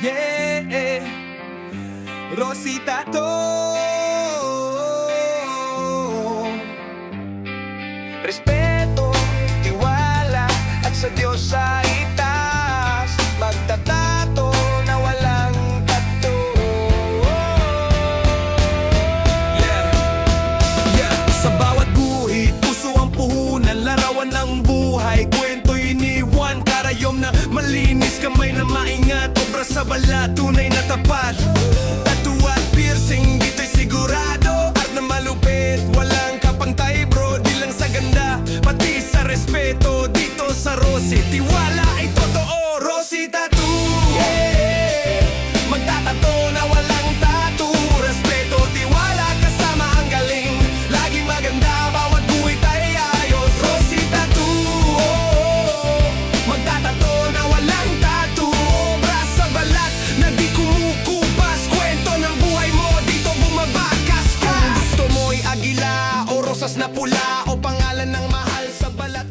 Yeah, Rosita to. Respeto, tiwala, at sa Diyos sa itaas. Magtatato na walang tato. Yeah, sa bawat guhit, puso ang puhunan, larawan ng buhay, kwento iniwan, karayom na malinis, kamay na maingat, obra sa balat, tunay na tapat. Tattoo at piercing, dito'y sigurado, art na malupit, walang kapantay bro, di lang sa ganda, pati sa respeto, dito sa Rosy, tiwala ay totoo, Rosy Tattoo. Yeah, magtatato na walang tattoo, respeto, tiwala, kasama ang galing, laging maganda, bawat guhit ay ayos, Rosy Tattoo. Magtatato na walang tattoo, obra sa balat na di kumukupas, kwento ng buhay mo dito bumabakas. Kung gusto mo'y agila o rosas na pula o pangalan ng mahal sa balat,